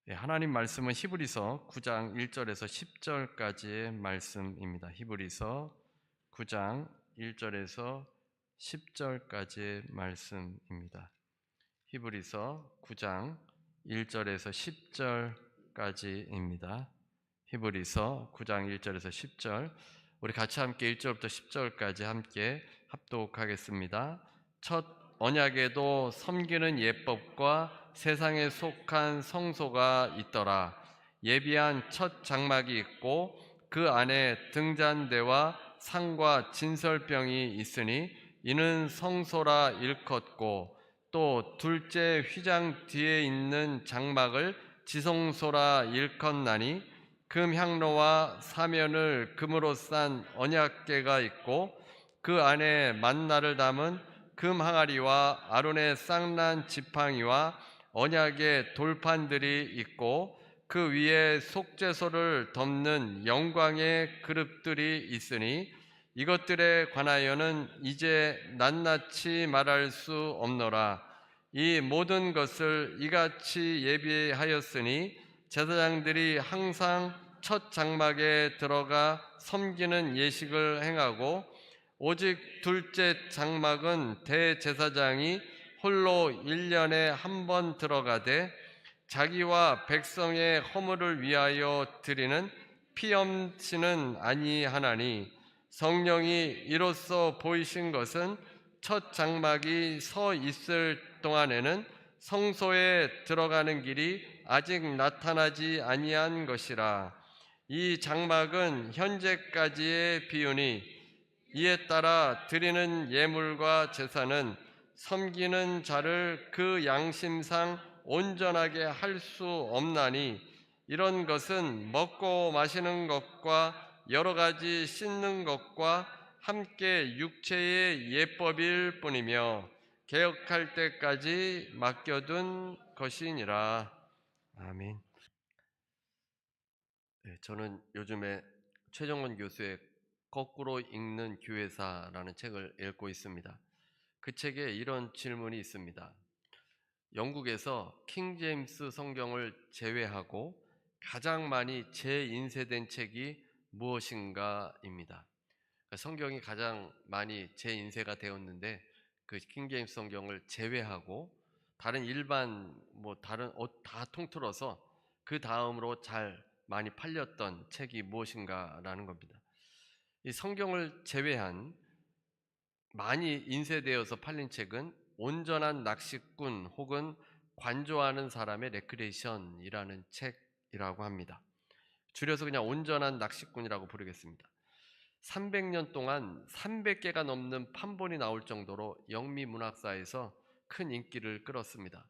네, 하나님 말씀은 히브리서 9장 1절에서 10절까지의 말씀입니다. 히브리서 9장 1절에서 10절까지의 말씀입니다. 히브리서 9장 1절에서 10절까지입니다. 히브리서 9장 1절에서 10절, 우리 같이 함께 1절부터 10절까지 함께 합독하겠습니다. 첫 언약에도 섬기는 예법과 세상에 속한 성소가 있더라. 예비한 첫 장막이 있고 그 안에 등잔대와 상과 진설병이 있으니 이는 성소라 일컫고, 또 둘째 휘장 뒤에 있는 장막을 지성소라 일컫나니 금 향로와 사면을 금으로 싼 언약궤가 있고 그 안에 만나를 담은 금 항아리와 아론의 쌍난 지팡이와 언약의 돌판들이 있고 그 위에 속죄소를 덮는 영광의 그릇들이 있으니 이것들에 관하여는 이제 낱낱이 말할 수 없노라. 이 모든 것을 이같이 예비하였으니 제사장들이 항상 첫 장막에 들어가 섬기는 예식을 행하고, 오직 둘째 장막은 대제사장이 홀로 1년에 한 번 들어가되 자기와 백성의 허물을 위하여 드리는 피엄치는 아니하나니, 성령이 이로써 보이신 것은 첫 장막이 서 있을 동안에는 성소에 들어가는 길이 아직 나타나지 아니한 것이라. 이 장막은 현재까지의 비유니 이에 따라 드리는 예물과 제사는 섬기는 자를 그 양심상 온전하게 할 수 없나니, 이런 것은 먹고 마시는 것과 여러 가지 씻는 것과 함께 육체의 예법일 뿐이며 개혁할 때까지 맡겨둔 것이니라. 아멘. 네, 저는 요즘에 최정원 교수의 거꾸로 읽는 교회사라는 책을 읽고 있습니다. 그 책에 이런 질문이 있습니다. 영국에서 킹 제임스 성경을 제외하고 가장 많이 재인쇄된 책이 무엇인가입니다. 성경이 가장 많이 재인쇄가 되었는데 그 킹 제임스 성경을 제외하고 다른 일반 다른 다 통틀어서 그 다음으로 잘 많이 팔렸던 책이 무엇인가라는 겁니다. 이 성경을 제외한 많이 인쇄되어서 팔린 책은 온전한 낚시꾼 혹은 관조하는 사람의 레크레이션이라는 책이라고 합니다. 줄여서 그냥 온전한 낚시꾼이라고 부르겠습니다. 300년 동안 300개가 넘는 판본이 나올 정도로 영미 문학사에서 큰 인기를 끌었습니다.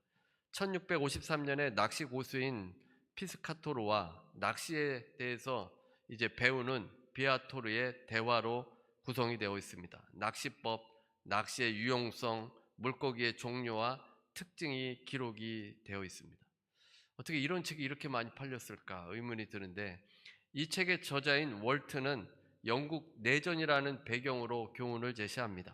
1653년에 낚시 고수인 피스카토르와 낚시에 대해서 이제 배우는 비아토르의 대화로 구성이 되어 있습니다. 낚시법, 낚시의 유용성, 물고기의 종류와 특징이 기록이 되어 있습니다. 어떻게 이런 책이 이렇게 많이 팔렸을까 의문이 드는데, 이 책의 저자인 월트는 영국 내전이라는 배경으로 교훈을 제시합니다.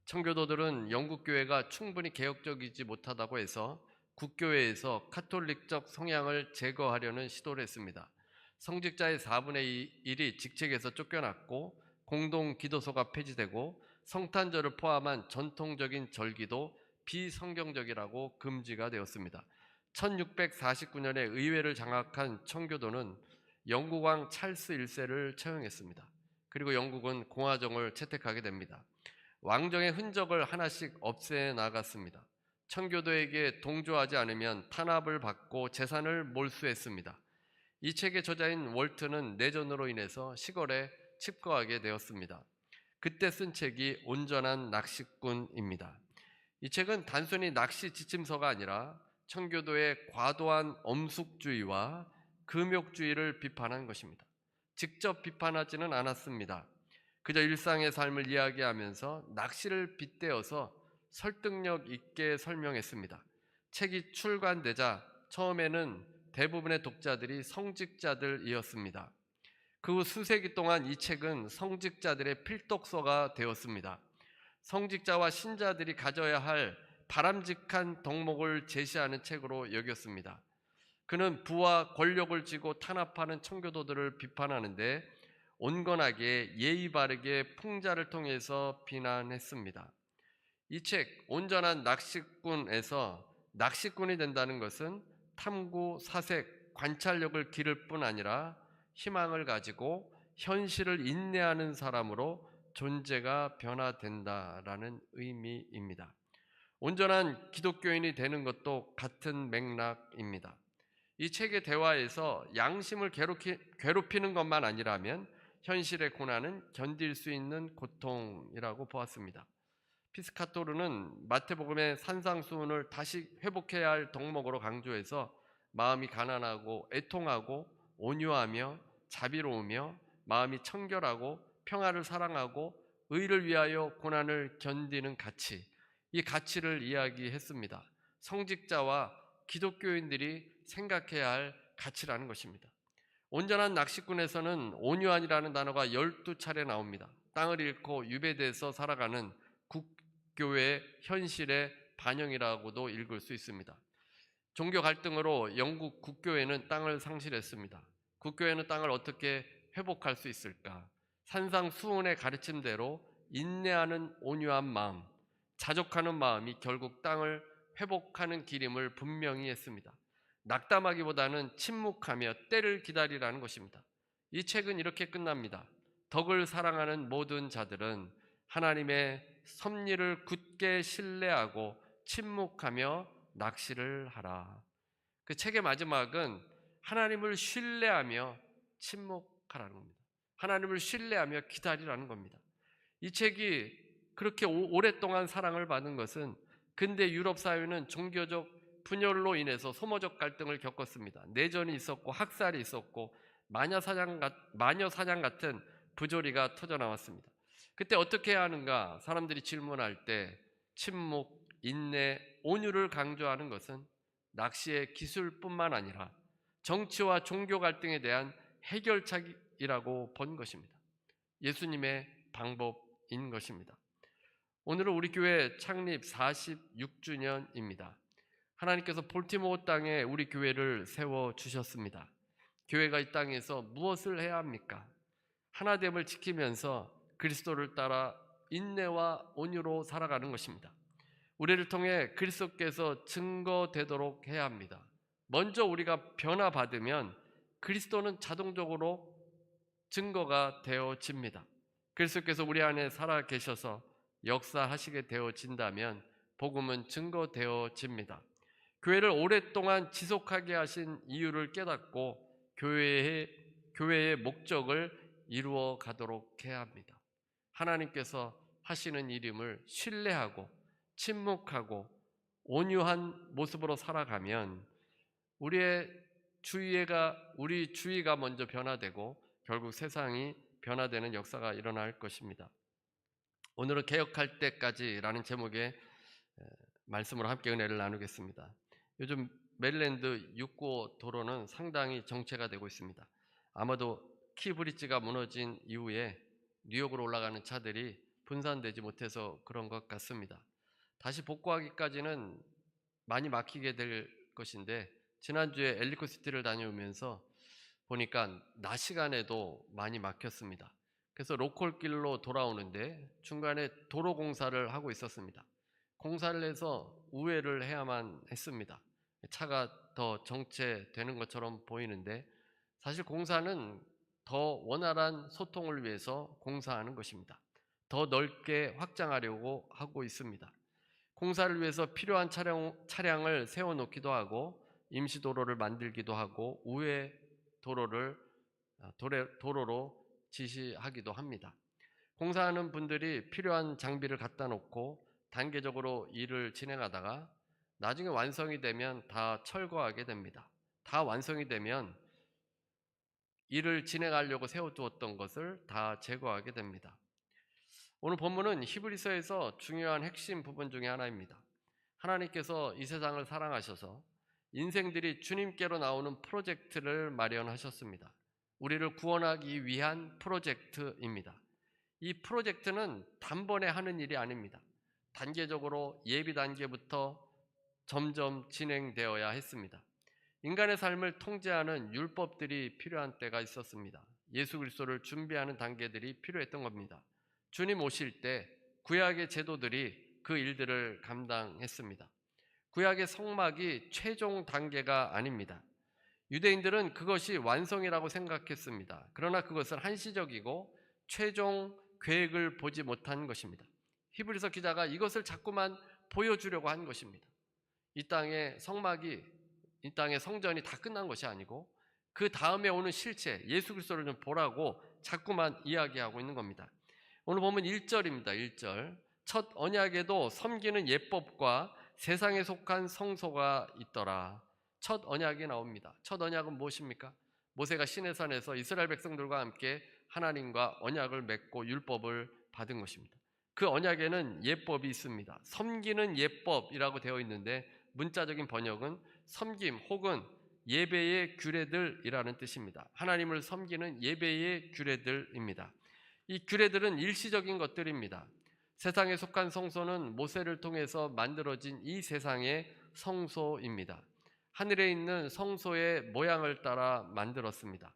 청교도들은 영국 교회가 충분히 개혁적이지 못하다고 해서 국교회에서 카톨릭적 성향을 제거하려는 시도를 했습니다. 성직자의 4분의 1이 직책에서 쫓겨났고 공동 기도소가 폐지되고 성탄절을 포함한 전통적인 절기도 비성경적이라고 금지가 되었습니다. 1649년에 의회를 장악한 청교도는 영국왕 찰스 1세를 처형했습니다. 그리고 영국은 공화정을 채택하게 됩니다. 왕정의 흔적을 하나씩 없애 나갔습니다. 청교도에게 동조하지 않으면 탄압을 받고 재산을 몰수했습니다. 이 책의 저자인 월트는 내전으로 인해서 시골에 칩거하게 되었습니다. 그때 쓴 책이 온전한 낚시꾼입니다. 이 책은 단순히 낚시 지침서가 아니라 청교도의 과도한 엄숙주의와 금욕주의를 비판한 것입니다. 직접 비판하지는 않았습니다. 그저 일상의 삶을 이야기하면서 낚시를 빗대어서 설득력 있게 설명했습니다. 책이 출간되자 처음에는 대부분의 독자들이 성직자들이었습니다. 그 후 수세기 동안 이 책은 성직자들의 필독서가 되었습니다. 성직자와 신자들이 가져야 할 바람직한 덕목을 제시하는 책으로 여겼습니다. 그는 부와 권력을 쥐고 탄압하는 청교도들을 비판하는데 온건하게 예의 바르게 풍자를 통해서 비난했습니다. 이 책 온전한 낚시꾼에서 낚시꾼이 된다는 것은 탐구, 사색, 관찰력을 기를 뿐 아니라 희망을 가지고 현실을 인내하는 사람으로 존재가 변화된다라는 의미입니다. 온전한 기독교인이 되는 것도 같은 맥락입니다. 이 책의 대화에서 양심을 괴롭히는 것만 아니라면 현실의 고난은 견딜 수 있는 고통이라고 보았습니다. 피스카토르는 마태복음의 산상수훈을 다시 회복해야 할 덕목으로 강조해서 마음이 가난하고 애통하고 온유하며 자비로우며 마음이 청결하고 평화를 사랑하고 의를 위하여 고난을 견디는 가치, 이 가치를 이야기했습니다. 성직자와 기독교인들이 생각해야 할 가치라는 것입니다. 온전한 낚시꾼에서는 온유한이라는 단어가 12차례 나옵니다. 땅을 잃고 유배돼서 살아가는 국교의 현실의 반영이라고도 읽을 수 있습니다. 종교 갈등으로 영국 국교회는 땅을 상실했습니다. 국교회는 땅을 어떻게 회복할 수 있을까? 산상수훈의 가르침대로 인내하는 온유한 마음, 자족하는 마음이 결국 땅을 회복하는 길임을 분명히 했습니다. 낙담하기보다는 침묵하며 때를 기다리라는 것입니다. 이 책은 이렇게 끝납니다. 덕을 사랑하는 모든 자들은 하나님의 섭리를 굳게 신뢰하고 침묵하며 낚시를 하라. 그 책의 마지막은 하나님을 신뢰하며 침묵하라는 겁니다. 하나님을 신뢰하며 기다리라는 겁니다. 이 책이 그렇게 오랫동안 사랑을 받은 것은 근대 유럽 사회는 종교적 분열로 인해서 소모적 갈등을 겪었습니다. 내전이 있었고 학살이 있었고 마녀 사냥 같은 부조리가 터져 나왔습니다. 그때 어떻게 해야 하는가? 사람들이 질문할 때 침묵, 인내, 온유를 강조하는 것은 낚시의 기술뿐만 아니라 정치와 종교 갈등에 대한 해결책이라고 본 것입니다. 예수님의 방법인 것입니다. 오늘은 우리 교회 창립 46주년입니다. 하나님께서 볼티모어 땅에 우리 교회를 세워주셨습니다. 교회가 이 땅에서 무엇을 해야 합니까? 하나됨을 지키면서 그리스도를 따라 인내와 온유로 살아가는 것입니다. 우리를 통해 그리스도께서 증거되도록 해야 합니다. 먼저 우리가 변화받으면 그리스도는 자동적으로 증거가 되어집니다. 그리스도께서 우리 안에 살아 계셔서 역사하시게 되어진다면 복음은 증거되어집니다. 교회를 오랫동안 지속하게 하신 이유를 깨닫고 교회의 목적을 이루어 가도록 해야 합니다. 하나님께서 하시는 일임을 신뢰하고 침묵하고 온유한 모습으로 살아가면 우리 주위가 먼저 변화되고 결국 세상이 변화되는 역사가 일어날 것입니다. 오늘은 개혁할 때까지라는 제목의 말씀으로 함께 은혜를 나누겠습니다. 요즘 메릴랜드 695 도로는 상당히 정체가 되고 있습니다. 아마도 키브리지가 무너진 이후에 뉴욕으로 올라가는 차들이 분산되지 못해서 그런 것 같습니다. 다시 복구하기까지는 많이 막히게 될 것인데 지난주에 엘리코시티를 다녀오면서 보니까 낮 시간에도 많이 막혔습니다. 그래서 로컬길로 돌아오는데 중간에 도로 공사를 하고 있었습니다. 공사를 해서 우회를 해야만 했습니다. 차가 더 정체되는 것처럼 보이는데 사실 공사는 더 원활한 소통을 위해서 공사하는 것입니다. 더 넓게 확장하려고 하고 있습니다. 공사를 위해서 필요한 차량을 세워놓기도 하고 임시도로를 만들기도 하고 우회 도로로 지시하기도 합니다. 공사하는 분들이 필요한 장비를 갖다 놓고 단계적으로 일을 진행하다가 나중에 완성이 되면 다 철거하게 됩니다. 다 완성이 되면 일을 진행하려고 세워두었던 것을 다 제거하게 됩니다. 오늘 본문은 히브리서에서 중요한 핵심 부분 중에 하나입니다. 하나님께서 이 세상을 사랑하셔서 인생들이 주님께로 나오는 프로젝트를 마련하셨습니다. 우리를 구원하기 위한 프로젝트입니다. 이 프로젝트는 단번에 하는 일이 아닙니다. 단계적으로 예비 단계부터 점점 진행되어야 했습니다. 인간의 삶을 통제하는 율법들이 필요한 때가 있었습니다. 예수 그리스도를 준비하는 단계들이 필요했던 겁니다. 주님 오실 때 구약의 제도들이 그 일들을 감당했습니다. 구약의 성막이 최종 단계가 아닙니다. 유대인들은 그것이 완성이라고 생각했습니다. 그러나 그것은 한시적이고 최종 계획을 보지 못한 것입니다. 히브리서 기자가 이것을 자꾸만 보여주려고 한 것입니다. 이 땅의 성막이, 이 땅의 성전이 다 끝난 것이 아니고 그 다음에 오는 실체, 예수 그리스도를 좀 보라고 자꾸만 이야기하고 있는 겁니다. 오늘 보면 1절입니다. 1절. 첫 언약에도 섬기는 예법과 세상에 속한 성소가 있더라. 첫 언약이 나옵니다. 첫 언약은 무엇입니까? 모세가 시내산에서 이스라엘 백성들과 함께 하나님과 언약을 맺고 율법을 받은 것입니다. 그 언약에는 예법이 있습니다. 섬기는 예법이라고 되어 있는데 문자적인 번역은 섬김 혹은 예배의 규례들이라는 뜻입니다. 하나님을 섬기는 예배의 규례들입니다. 이 규례들은 일시적인 것들입니다. 세상에 속한 성소는 모세를 통해서 만들어진 이 세상의 성소입니다. 하늘에 있는 성소의 모양을 따라 만들었습니다.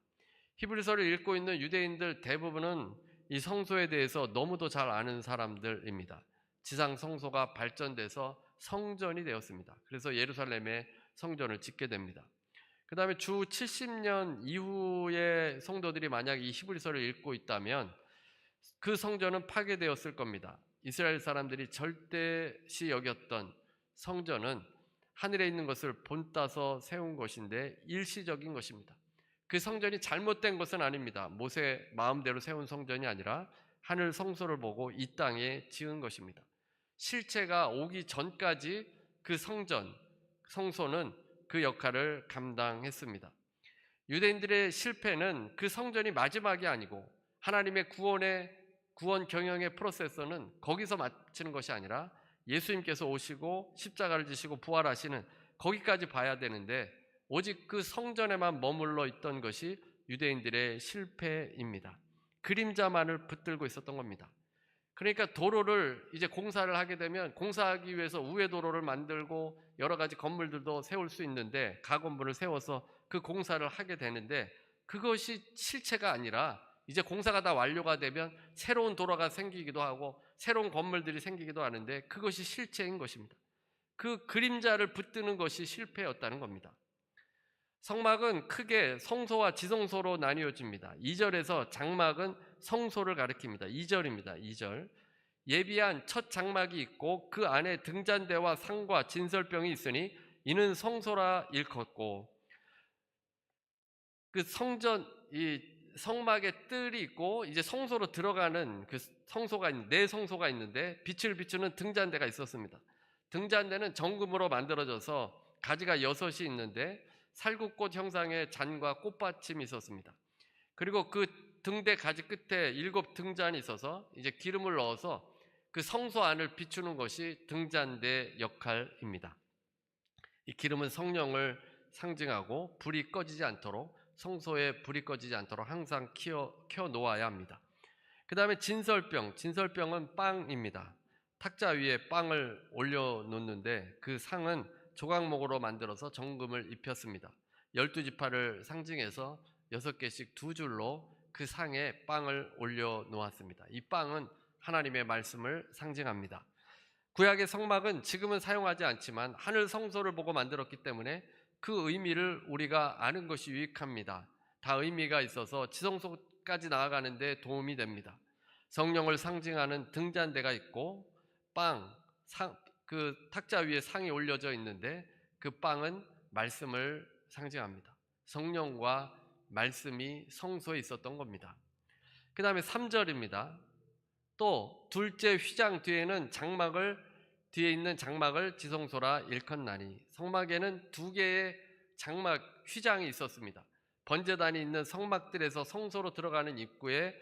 히브리서를 읽고 있는 유대인들 대부분은 이 성소에 대해서 너무도 잘 아는 사람들입니다. 지상 성소가 발전돼서 성전이 되었습니다. 그래서 예루살렘에 성전을 짓게 됩니다. 그 다음에 주 70년 이후에 성도들이 만약 이 히브리서를 읽고 있다면 그 성전은 파괴되었을 겁니다. 이스라엘 사람들이 절대시 여겼던 성전은 하늘에 있는 것을 본따서 세운 것인데 일시적인 것입니다. 그 성전이 잘못된 것은 아닙니다. 모세 마음대로 세운 성전이 아니라 하늘 성소를 보고 이 땅에 지은 것입니다. 실체가 오기 전까지 그 성전, 성소는 그 역할을 감당했습니다. 유대인들의 실패는 그 성전이 마지막이 아니고 하나님의 구원 경영의 프로세서는 거기서 마치는 것이 아니라 예수님께서 오시고 십자가를 지시고 부활하시는 거기까지 봐야 되는데 오직 그 성전에만 머물러 있던 것이 유대인들의 실패입니다. 그림자만을 붙들고 있었던 겁니다. 그러니까 도로를 이제 공사를 하게 되면 공사하기 위해서 우회 도로를 만들고 여러 가지 건물들도 세울 수 있는데 가건물을 세워서 그 공사를 하게 되는데 그것이 실체가 아니라 이제 공사가 다 완료가 되면 새로운 도로가 생기기도 하고 새로운 건물들이 생기기도 하는데 그것이 실체인 것입니다. 그 그림자를 붙드는 것이 실패였다는 겁니다. 성막은 크게 성소와 지성소로 나뉘어집니다. 2절에서 장막은 성소를 가리킵니다. 2절입니다. 2절. 예비한 첫 장막이 있고 그 안에 등잔대와 상과 진설병이 있으니 이는 성소라 일컫고 그 이 성막의 뜰이 있고 이제 성소로 들어가는 그 성소가 있는데 네 성소가 있는데 빛을 비추는 등잔대가 있었습니다. 등잔대는 정금으로 만들어져서 가지가 6이 있는데 살구꽃 형상의 잔과 꽃받침이 있었습니다. 그리고 그 등대 가지 끝에 7 등잔이 있어서 이제 기름을 넣어서 그 성소 안을 비추는 것이 등잔대 역할입니다. 이 기름은 성령을 상징하고 불이 꺼지지 않도록 성소에 불이 꺼지지 않도록 항상 켜 놓아야 합니다. 그 다음에 진설병은 빵입니다. 탁자 위에 빵을 올려놓는데 그 상은 조각목으로 만들어서 정금을 입혔습니다. 12지파를 상징해서 6개씩 2줄로 그 상에 빵을 올려놓았습니다. 이 빵은 하나님의 말씀을 상징합니다. 구약의 성막은 지금은 사용하지 않지만 하늘 성소를 보고 만들었기 때문에 그 의미를 우리가 아는 것이 유익합니다. 다 의미가 있어서 지성소까지 나아가는데 도움이 됩니다. 성령을 상징하는 등잔대가 있고 그 탁자 위에 상이 올려져 있는데 그 빵은 말씀을 상징합니다. 성령과 말씀이 성소에 있었던 겁니다. 그 다음에 3절입니다. 또 둘째 휘장 뒤에는 뒤에 있는 장막을 지성소라 일컫나니 성막에는 2개의 장막 휘장이 있었습니다. 번제단이 있는 성막들에서 성소로 들어가는 입구에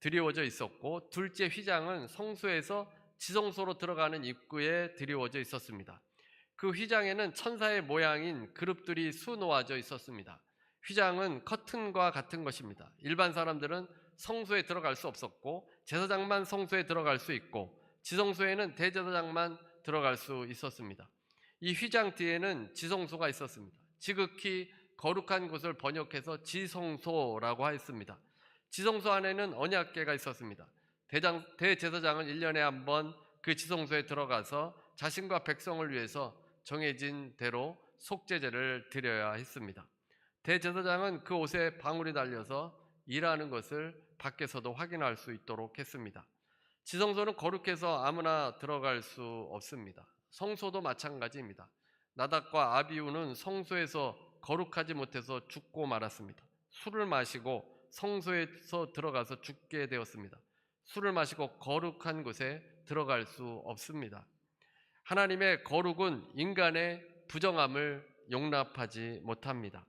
드리워져 있었고 둘째 휘장은 성소에서 지성소로 들어가는 입구에 드리워져 있었습니다. 그 휘장에는 천사의 모양인 그룹들이 수놓아져 있었습니다. 휘장은 커튼과 같은 것입니다. 일반 사람들은 성소에 들어갈 수 없었고 제사장만 성소에 들어갈 수 있고 지성소에는 대제사장만 들어갈 수 있었습니다. 이 휘장 뒤에는 지성소가 있었습니다. 지극히 거룩한 곳을 번역해서 지성소라고 하였습니다. 지성소 안에는 언약궤가 있었습니다. 대제사장은 1년에 한 번 그 지성소에 들어가서 자신과 백성을 위해서 정해진 대로 속죄제를 드려야 했습니다. 대제사장은 그 옷에 방울이 달려서 일하는 것을 밖에서도 확인할 수 있도록 했습니다. 지성소는 거룩해서 아무나 들어갈 수 없습니다. 성소도 마찬가지입니다. 나답과 아비후는 성소에서 거룩하지 못해서 죽고 말았습니다. 술을 마시고 성소에서 들어가서 죽게 되었습니다. 술을 마시고 거룩한 곳에 들어갈 수 없습니다. 하나님의 거룩은 인간의 부정함을 용납하지 못합니다.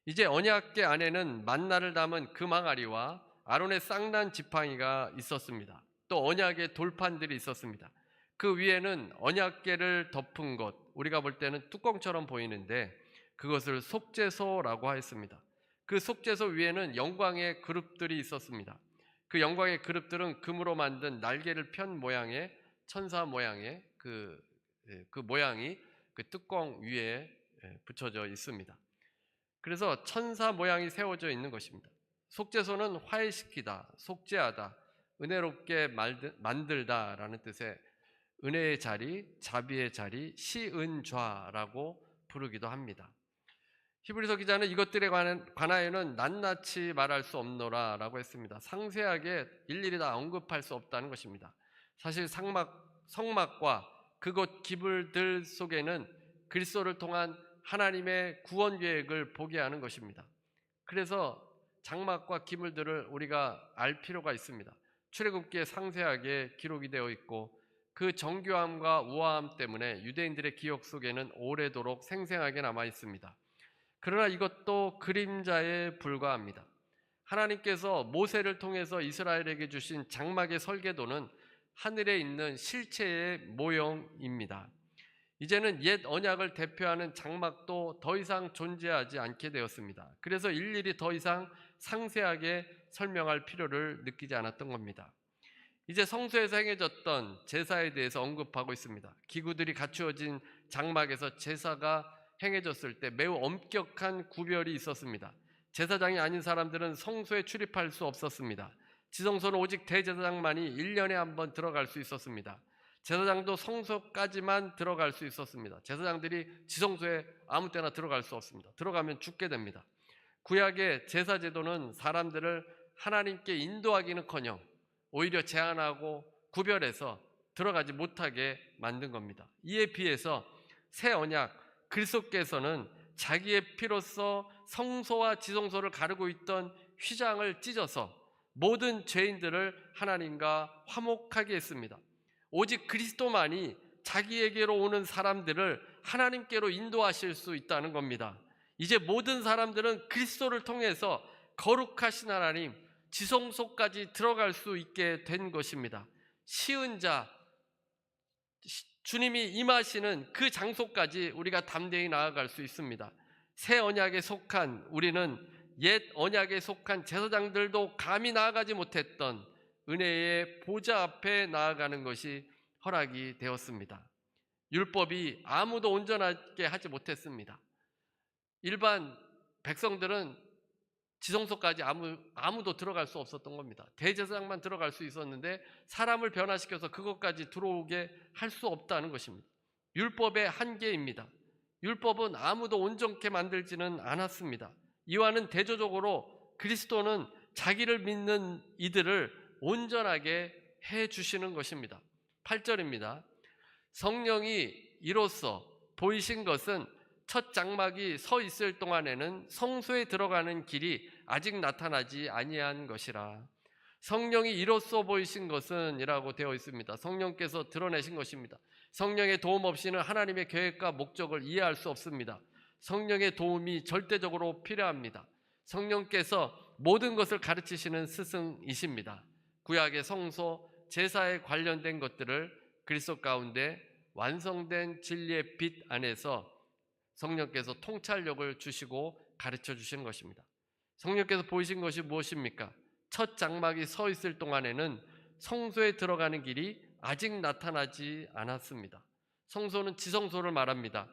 이제 언약궤 안에는 만나를 담은 금항아리와 아론의 쌍난 지팡이가 있었습니다. 또 언약의 돌판들이 있었습니다. 그 위에는 언약궤를 덮은 것, 우리가 볼 때는 뚜껑처럼 보이는데 그것을 속죄소라고 하였습니다. 그 속죄소 위에는 영광의 그룹들이 있었습니다. 그 영광의 그룹들은 금으로 만든 날개를 편 모양의 천사 모양의 그 모양이 그 뚜껑 위에 붙여져 있습니다. 그래서 천사 모양이 세워져 있는 것입니다. 속죄소는 화해시키다, 속죄하다, 은혜롭게 만들다라는 뜻의 은혜의 자리, 자비의 자리, 시은좌라고 부르기도 합니다. 히브리서 기자는 이것들에 관하여는 낱낱이 말할 수 없노라라고 했습니다. 상세하게 일일이 다 언급할 수 없다는 것입니다. 사실 성막과 그곳 기물들 속에는 그리스도를 통한 하나님의 구원 계획을 보게 하는 것입니다. 그래서 장막과 기물들을 우리가 알 필요가 있습니다. 출애굽기에 상세하게 기록이 되어 있고 그 정교함과 우아함 때문에 유대인들의 기억 속에는 오래도록 생생하게 남아 있습니다. 그러나 이것도 그림자에 불과합니다. 하나님께서 모세를 통해서 이스라엘에게 주신 장막의 설계도는 하늘에 있는 실체의 모형입니다. 이제는 옛 언약을 대표하는 장막도 더 이상 존재하지 않게 되었습니다. 그래서 일일이 더 이상 상세하게 설명할 필요를 느끼지 않았던 겁니다. 이제 성소에서 행해졌던 제사에 대해서 언급하고 있습니다. 기구들이 갖추어진 장막에서 제사가 행해졌을 때 매우 엄격한 구별이 있었습니다. 제사장이 아닌 사람들은 성소에 출입할 수 없었습니다. 지성소는 오직 대제사장만이 1년에 한 번 들어갈 수 있었습니다. 제사장도 성소까지만 들어갈 수 있었습니다. 제사장들이 지성소에 아무 때나 들어갈 수 없습니다. 들어가면 죽게 됩니다. 구약의 제사 제도는 사람들을 하나님께 인도하기는커녕 오히려 제한하고 구별해서 들어가지 못하게 만든 겁니다. 이에 비해서 새 언약 그리스도께서는 자기의 피로써 성소와 지성소를 가르고 있던 휘장을 찢어서 모든 죄인들을 하나님과 화목하게 했습니다. 오직 그리스도만이 자기에게로 오는 사람들을 하나님께로 인도하실 수 있다는 겁니다. 이제 모든 사람들은 그리스도를 통해서 거룩하신 하나님 지성소까지 들어갈 수 있게 된 것입니다. 시은자 주님이 임하시는 그 장소까지 우리가 담대히 나아갈 수 있습니다. 새 언약에 속한 우리는 옛 언약에 속한 제사장들도 감히 나아가지 못했던 은혜의 보좌 앞에 나아가는 것이 허락이 되었습니다. 율법이 아무도 온전하게 하지 못했습니다. 일반 백성들은 지성소까지 아무도 들어갈 수 없었던 겁니다. 대제사장만 들어갈 수 있었는데 사람을 변화시켜서 그것까지 들어오게 할 수 없다는 것입니다. 율법의 한계입니다. 율법은 아무도 온전케 만들지는 않았습니다. 이와는 대조적으로 그리스도는 자기를 믿는 이들을 온전하게 해주시는 것입니다. 8절입니다. 성령이 이로써 보이신 것은 첫 장막이 서 있을 동안에는 성소에 들어가는 길이 아직 나타나지 아니한 것이라. 성령이 이로써 보이신 것은 이라고 되어 있습니다. 성령께서 드러내신 것입니다. 성령의 도움 없이는 하나님의 계획과 목적을 이해할 수 없습니다. 성령의 도움이 절대적으로 필요합니다. 성령께서 모든 것을 가르치시는 스승이십니다. 구약의 성소, 제사에 관련된 것들을 그리스도 가운데 완성된 진리의 빛 안에서 성령께서 통찰력을 주시고 가르쳐 주시는 것입니다. 성령께서 보이신 것이 무엇입니까? 첫 장막이 서 있을 동안에는 성소에 들어가는 길이 아직 나타나지 않았습니다. 성소는 지성소를 말합니다.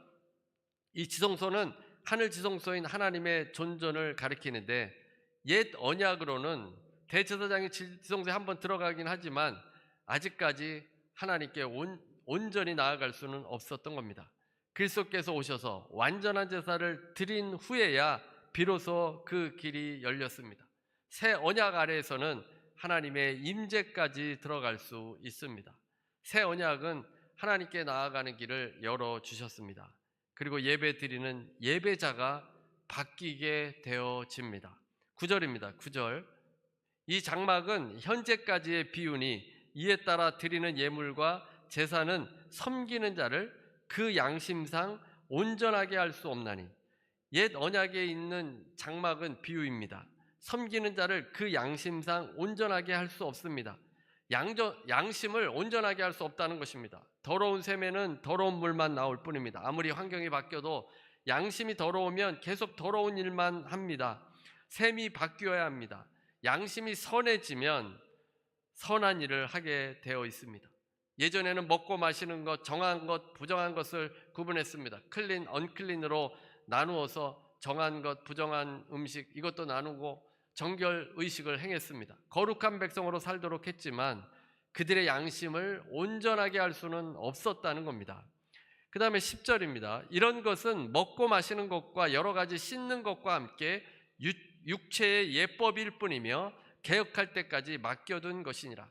이 지성소는 하늘 지성소인 하나님의 존전을 가리키는데, 옛 언약으로는 대제사장이 지성소에 한번 들어가긴 하지만 아직까지 하나님께 온전히 나아갈 수는 없었던 겁니다. 그리스도께서 오셔서 완전한 제사를 드린 후에야 비로소 그 길이 열렸습니다. 새 언약 아래에서는 하나님의 임재까지 들어갈 수 있습니다. 새 언약은 하나님께 나아가는 길을 열어주셨습니다. 그리고 예배 드리는 예배자가 바뀌게 되어집니다. 9절입니다. 9절. 이 장막은 현재까지의 비유니 이에 따라 드리는 예물과 제사는 섬기는 자를 그 양심상 온전하게 할 수 없나니. 옛 언약에 있는 장막은 비유입니다. 섬기는 자를 그 양심상 온전하게 할 수 없습니다. 양심을 온전하게 할 수 없다는 것입니다. 더러운 샘에는 더러운 물만 나올 뿐입니다. 아무리 환경이 바뀌어도 양심이 더러우면 계속 더러운 일만 합니다. 샘이 바뀌어야 합니다. 양심이 선해지면 선한 일을 하게 되어 있습니다. 예전에는 먹고 마시는 것, 정한 것, 부정한 것을 구분했습니다. 클린, 언클린으로 나누어서 정한 것, 부정한 음식 이것도 나누고 정결 의식을 행했습니다. 거룩한 백성으로 살도록 했지만 그들의 양심을 온전하게 할 수는 없었다는 겁니다. 그 다음에 10절입니다. 이런 것은 먹고 마시는 것과 여러 가지 씻는 것과 함께 육체의 예법일 뿐이며 개혁할 때까지 맡겨둔 것이니라.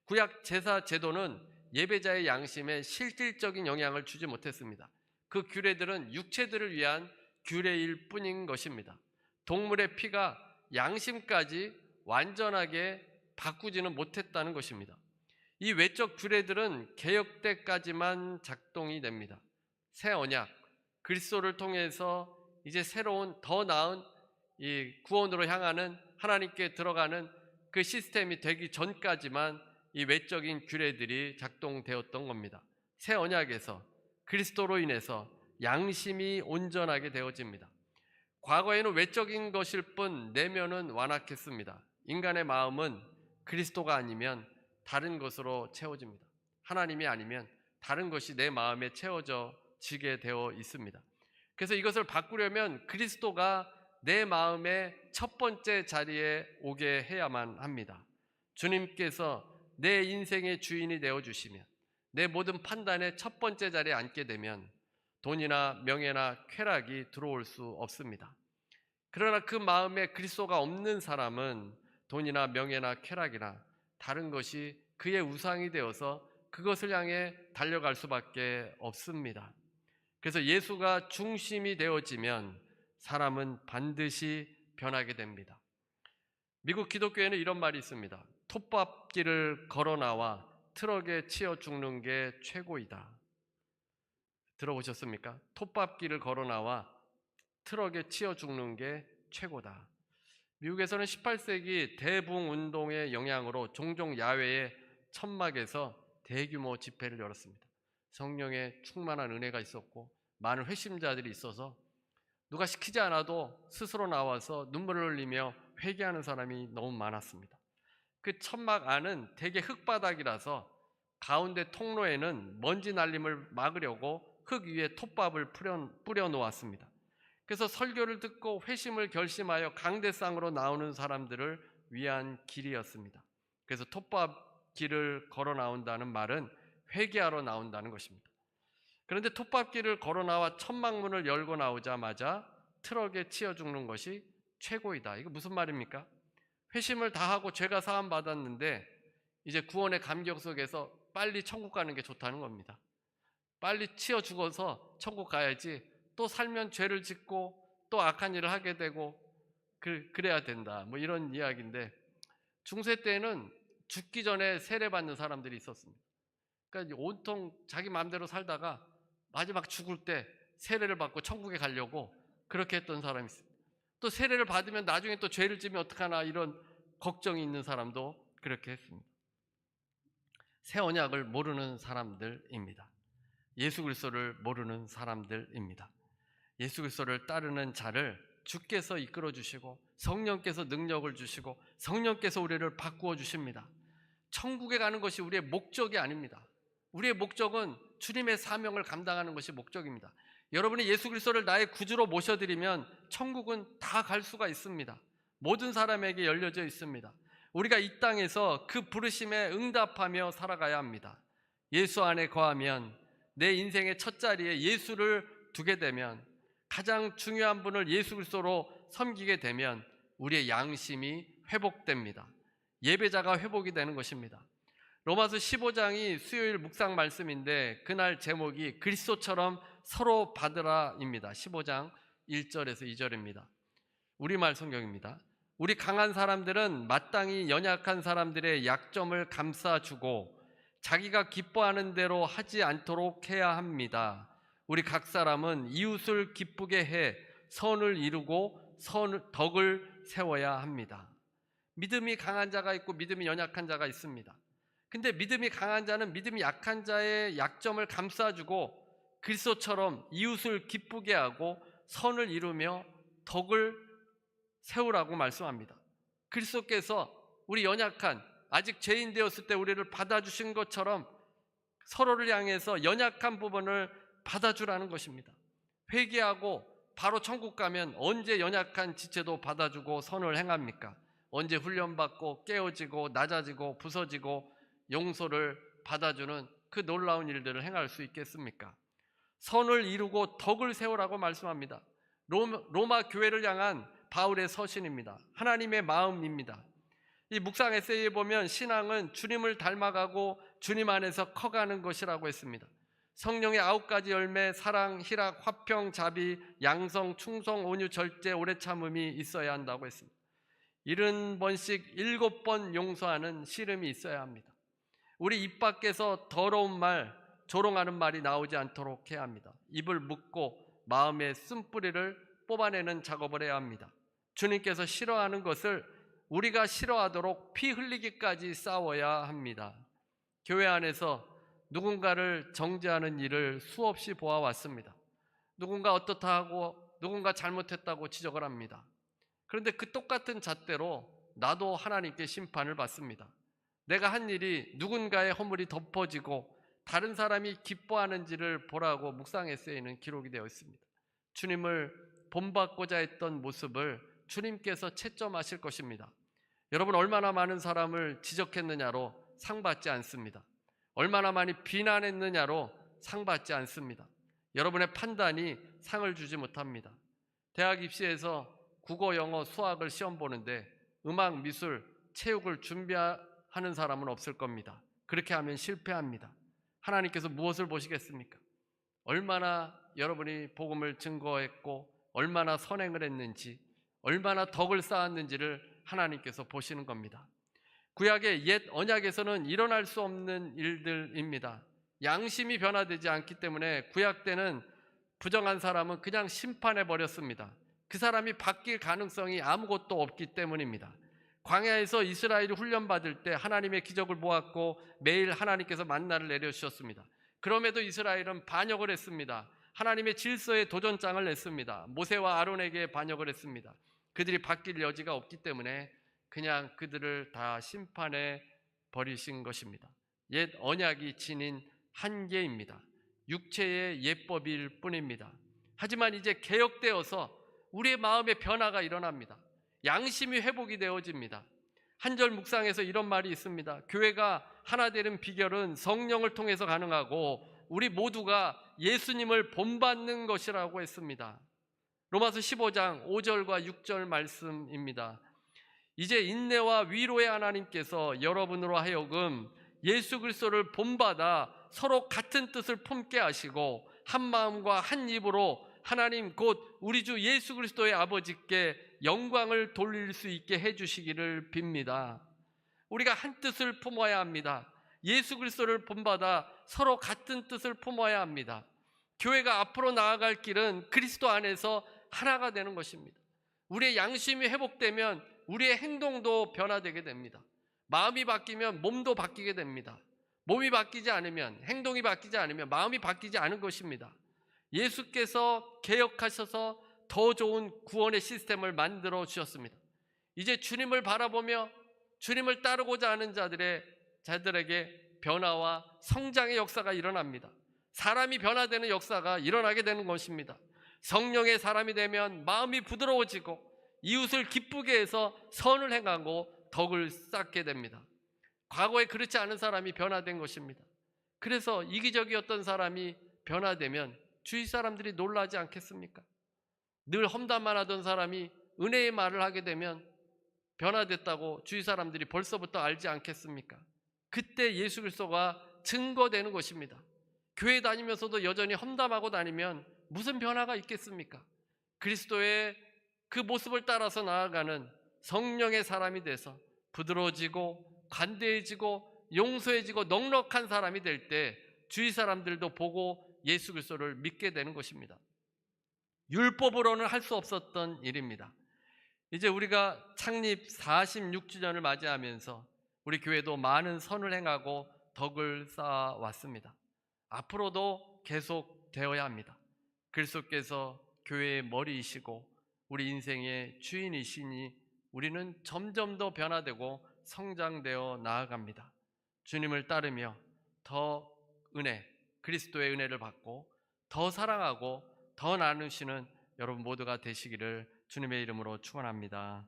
구약 제사 제도는 예배자의 양심에 실질적인 영향을 주지 못했습니다. 그 규례들은 육체들을 위한 규례일 뿐인 것입니다. 동물의 피가 양심까지 완전하게 바꾸지는 못했다는 것입니다. 이 외적 규례들은 개혁 때까지만 작동이 됩니다. 새 언약, 그리스도를 통해서 이제 새로운 더 나은 이 구원으로 향하는 하나님께 들어가는 그 시스템이 되기 전까지만 이 외적인 규례들이 작동되었던 겁니다. 새 언약에서 그리스도로 인해서 양심이 온전하게 되어집니다. 과거에는 외적인 것일 뿐 내면은 완악했습니다. 인간의 마음은 그리스도가 아니면 다른 것으로 채워집니다. 하나님이 아니면 다른 것이 내 마음에 채워지게 되어 있습니다. 그래서 이것을 바꾸려면 그리스도가 내 마음의 첫 번째 자리에 오게 해야만 합니다. 주님께서 내 인생의 주인이 되어주시면, 내 모든 판단의 첫 번째 자리에 앉게 되면 돈이나 명예나 쾌락이 들어올 수 없습니다. 그러나 그 마음에 그리스도가 없는 사람은 돈이나 명예나 쾌락이나 다른 것이 그의 우상이 되어서 그것을 향해 달려갈 수밖에 없습니다. 그래서 예수가 중심이 되어지면 사람은 반드시 변하게 됩니다. 미국 기독교에는 이런 말이 있습니다. 톱밥길을 걸어 나와 트럭에 치여 죽는 게 최고이다. 들어보셨습니까? 톱밥길을 걸어 나와 트럭에 치여 죽는 게 최고다. 미국에서는 18세기 대붕운동의 영향으로 종종 야외의 천막에서 대규모 집회를 열었습니다. 성령의 충만한 은혜가 있었고 많은 회심자들이 있어서 누가 시키지 않아도 스스로 나와서 눈물을 흘리며 회개하는 사람이 너무 많았습니다. 그 천막 안은 대개 흙바닥이라서 가운데 통로에는 먼지 날림을 막으려고 흙 위에 톱밥을 뿌려 놓았습니다. 그래서 설교를 듣고 회심을 결심하여 강대상으로 나오는 사람들을 위한 길이었습니다. 그래서 톱밥 길을 걸어 나온다는 말은 회개하러 나온다는 것입니다. 그런데 톱밥길을 걸어 나와 천막문을 열고 나오자마자 트럭에 치여 죽는 것이 최고이다. 이거 무슨 말입니까? 회심을 다 하고 죄가 사함 받았는데 이제 구원의 감격 속에서 빨리 천국 가는 게 좋다는 겁니다. 빨리 치여 죽어서 천국 가야지 또 살면 죄를 짓고 또 악한 일을 하게 되고 그래야 된다. 뭐 이런 이야기인데, 중세 때는 죽기 전에 세례받는 사람들이 있었습니다. 그러니까 온통 자기 마음대로 살다가 마지막 죽을 때 세례를 받고 천국에 가려고 그렇게 했던 사람이 있습니다. 또 세례를 받으면 나중에 또 죄를 지면 어떡하나 이런 걱정이 있는 사람도 그렇게 했습니다. 새 언약을 모르는 사람들입니다. 예수 그리스도를 모르는 사람들입니다. 예수 그리스도를 따르는 자를 주께서 이끌어 주시고 성령께서 능력을 주시고 성령께서 우리를 바꾸어 주십니다. 천국에 가는 것이 우리의 목적이 아닙니다. 우리의 목적은 주님의 사명을 감당하는 것이 목적입니다. 여러분이 예수 그리스도를 나의 구주로 모셔드리면 천국은 다 갈 수가 있습니다. 모든 사람에게 열려져 있습니다. 우리가 이 땅에서 그 부르심에 응답하며 살아가야 합니다. 예수 안에 거하면, 내 인생의 첫 자리에 예수를 두게 되면, 가장 중요한 분을 예수 그리스도로 섬기게 되면 우리의 양심이 회복됩니다. 예배자가 회복이 되는 것입니다. 로마서 15장이 수요일 묵상 말씀인데 그날 제목이 그리스도처럼 서로 받으라입니다. 15장 1절에서 2절입니다. 우리말 성경입니다. 우리 강한 사람들은 마땅히 연약한 사람들의 약점을 감싸주고 자기가 기뻐하는 대로 하지 않도록 해야 합니다. 우리 각 사람은 이웃을 기쁘게 해 선을 이루고 덕을 세워야 합니다. 믿음이 강한 자가 있고 믿음이 연약한 자가 있습니다. 근데 믿음이 강한 자는 믿음이 약한 자의 약점을 감싸주고 그리스도처럼 이웃을 기쁘게 하고 선을 이루며 덕을 세우라고 말씀합니다. 그리스도께서 우리 연약한, 아직 죄인 되었을 때 우리를 받아주신 것처럼 서로를 향해서 연약한 부분을 받아주라는 것입니다. 회개하고 바로 천국 가면 언제 연약한 지체도 받아주고 선을 행합니까? 언제 훈련받고 깨어지고 낮아지고 부서지고 용서를 받아주는 그 놀라운 일들을 행할 수 있겠습니까? 선을 이루고 덕을 세우라고 말씀합니다. 로마 교회를 향한 바울의 서신입니다. 하나님의 마음입니다. 이 묵상 에세이에 보면 신앙은 주님을 닮아가고 주님 안에서 커가는 것이라고 했습니다. 성령의 9가지 열매, 사랑, 희락, 화평, 자비, 양성, 충성, 온유, 절제, 오래 참음이 있어야 한다고 했습니다. 70번씩 7번 용서하는 씨름이 있어야 합니다. 우리 입 밖에서 더러운 말, 조롱하는 말이 나오지 않도록 해야 합니다. 입을 묶고 마음의 쓴뿌리를 뽑아내는 작업을 해야 합니다. 주님께서 싫어하는 것을 우리가 싫어하도록 피 흘리기까지 싸워야 합니다. 교회 안에서 누군가를 정죄하는 일을 수없이 보아왔습니다. 누군가 어떻다 하고 누군가 잘못했다고 지적을 합니다. 그런데 그 똑같은 잣대로 나도 하나님께 심판을 받습니다. 내가 한 일이 누군가의 허물이 덮어지고 다른 사람이 기뻐하는지를 보라고 묵상 에세이는 기록이 되어 있습니다. 주님을 본받고자 했던 모습을 주님께서 채점하실 것입니다. 여러분, 얼마나 많은 사람을 지적했느냐로 상 받지 않습니다. 얼마나 많이 비난했느냐로 상 받지 않습니다. 여러분의 판단이 상을 주지 못합니다. 대학 입시에서 국어, 영어, 수학을 시험 보는데 음악, 미술, 체육을 준비하는 사람은 없을 겁니다. 그렇게 하면 실패합니다. 하나님께서 무엇을 보시겠습니까? 얼마나 여러분이 복음을 증거했고 얼마나 선행을 했는지, 얼마나 덕을 쌓았는지를 하나님께서 보시는 겁니다. 구약의 옛 언약에서는 일어날 수 없는 일들입니다. 양심이 변화되지 않기 때문에 구약 때는 부정한 사람은 그냥 심판해 버렸습니다. 그 사람이 바뀔 가능성이 아무것도 없기 때문입니다. 광야에서 이스라엘이 훈련받을 때 하나님의 기적을 보았고 매일 하나님께서 만나를 내려주셨습니다. 그럼에도 이스라엘은 반역을 했습니다. 하나님의 질서에 도전장을 냈습니다. 모세와 아론에게 반역을 했습니다. 그들이 바뀔 여지가 없기 때문에 그냥 그들을 다 심판해 버리신 것입니다. 옛 언약이 지닌 한계입니다. 육체의 예법일 뿐입니다. 하지만 이제 개혁되어서 우리의 마음의 변화가 일어납니다. 양심이 회복이 되어집니다. 한절 묵상에서 이런 말이 있습니다. 교회가 하나 되는 비결은 성령을 통해서 가능하고 우리 모두가 예수님을 본받는 것이라고 했습니다. 로마서 15장 5절과 6절 말씀입니다. 이제 인내와 위로의 하나님께서 여러분으로 하여금 예수 그리스도를 본받아 서로 같은 뜻을 품게 하시고 한 마음과 한 입으로 하나님 곧 우리 주 예수 그리스도의 아버지께 영광을 돌릴 수 있게 해주시기를 빕니다. 우리가 한 뜻을 품어야 합니다. 예수 그리스도를 본받아 서로 같은 뜻을 품어야 합니다. 교회가 앞으로 나아갈 길은 그리스도 안에서 하나가 되는 것입니다. 우리의 양심이 회복되면 우리의 행동도 변화되게 됩니다. 마음이 바뀌면 몸도 바뀌게 됩니다. 몸이 바뀌지 않으면, 행동이 바뀌지 않으면 마음이 바뀌지 않은 것입니다. 예수께서 개혁하셔서 더 좋은 구원의 시스템을 만들어 주셨습니다. 이제 주님을 바라보며 주님을 따르고자 하는 자들에게 변화와 성장의 역사가 일어납니다. 사람이 변화되는 역사가 일어나게 되는 것입니다. 성령의 사람이 되면 마음이 부드러워지고 이웃을 기쁘게 해서 선을 행하고 덕을 쌓게 됩니다. 과거에 그렇지 않은 사람이 변화된 것입니다. 그래서 이기적이었던 사람이 변화되면 주위 사람들이 놀라지 않겠습니까? 늘 험담만 하던 사람이 은혜의 말을 하게 되면 변화됐다고 주위 사람들이 벌써부터 알지 않겠습니까? 그때 예수 그리스도가 증거되는 것입니다. 교회 다니면서도 여전히 험담하고 다니면 무슨 변화가 있겠습니까? 그리스도의 그 모습을 따라서 나아가는 성령의 사람이 돼서 부드러워지고 관대해지고 용서해지고 넉넉한 사람이 될 때 주위 사람들도 보고 예수 그리스도를 믿게 되는 것입니다. 율법으로는 할 수 없었던 일입니다. 이제 우리가 창립 46주년을 맞이하면서 우리 교회도 많은 선을 행하고 덕을 쌓아왔습니다. 앞으로도 계속 되어야 합니다. 그리스도께서 교회의 머리이시고 우리 인생의 주인이시니 우리는 점점 더 변화되고 성장되어 나아갑니다. 주님을 따르며 더 은혜, 그리스도의 은혜를 받고 더 사랑하고 더 나누시는 여러분 모두가 되시기를 주님의 이름으로 축원합니다.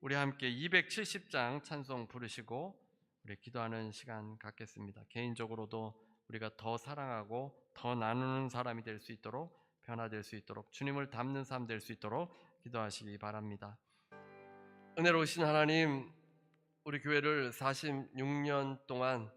우리 함께 270장 찬송 부르시고 우리 기도하는 시간 갖겠습니다. 개인적으로도 우리가 더 사랑하고 더 나누는 사람이 될 수 있도록 변화될 수 있도록 주님을 닮는 삶 될 수 있도록 기도하시기 바랍니다. 은혜로우신 하나님, 우리 교회를 46년 동안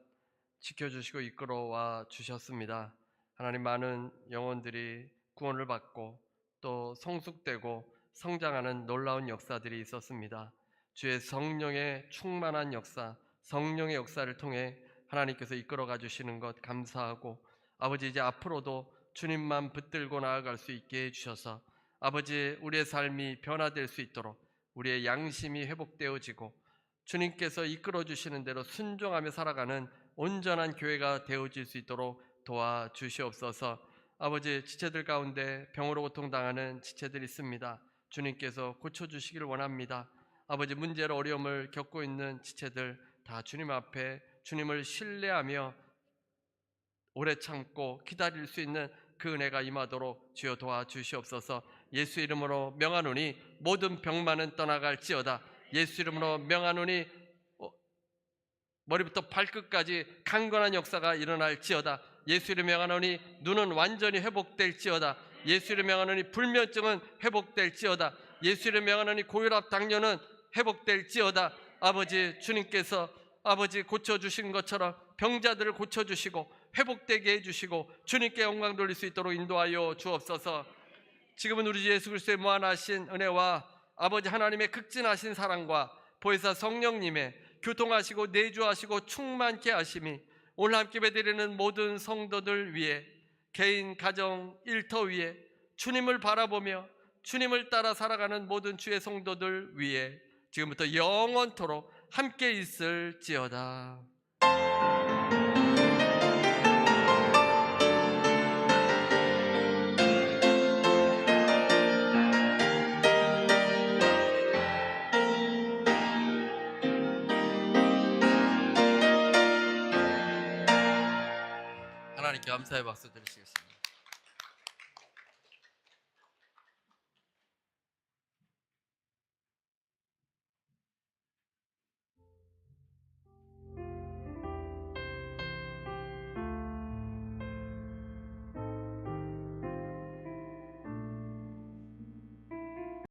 지켜주시고 이끌어와 주셨습니다. 하나님, 많은 영혼들이 구원을 받고 또 성숙되고 성장하는 놀라운 역사들이 있었습니다. 주의 성령의 충만한 역사, 성령의 역사를 통해 하나님께서 이끌어가 주시는 것 감사하고, 아버지 이제 앞으로도 주님만 붙들고 나아갈 수 있게 해주셔서 아버지 우리의 삶이 변화될 수 있도록 우리의 양심이 회복되어지고 주님께서 이끌어 주시는 대로 순종하며 살아가는 온전한 교회가 되어질 수 있도록 도와주시옵소서. 아버지, 지체들 가운데 병으로 고통당하는 지체들이 있습니다. 주님께서 고쳐주시기를 원합니다. 아버지, 문제로 어려움을 겪고 있는 지체들 다 주님 앞에 주님을 신뢰하며 오래 참고 기다릴 수 있는 그 은혜가 임하도록 주여 도와주시옵소서. 예수 이름으로 명하노니 모든 병만은 떠나갈지어다. 예수 이름으로 명하노니 머리부터 발끝까지 강건한 역사가 일어날지어다. 예수 이름으로 명하노니 눈은 완전히 회복될지어다. 예수 이름으로 명하노니 불면증은 회복될지어다. 예수 이름으로 명하노니 고혈압 당뇨는 회복될지어다. 아버지, 주님께서 아버지 고쳐주신 것처럼 병자들을 고쳐주시고 회복되게 해주시고 주님께 영광 돌릴 수 있도록 인도하여 주옵소서. 지금은 우리 주 예수 그리스도의 무한하신 은혜와 아버지 하나님의 극진하신 사랑과 보혜사 성령님의 교통하시고 내주하시고 충만케 하심이 오늘 함께 예배드리는 모든 성도들 위해, 개인 가정 일터 위에 주님을 바라보며 주님을 따라 살아가는 모든 주의 성도들 위해 지금부터 영원토록 함께 있을지어다. 하나님께 감사의 박수 드리시겠습니다.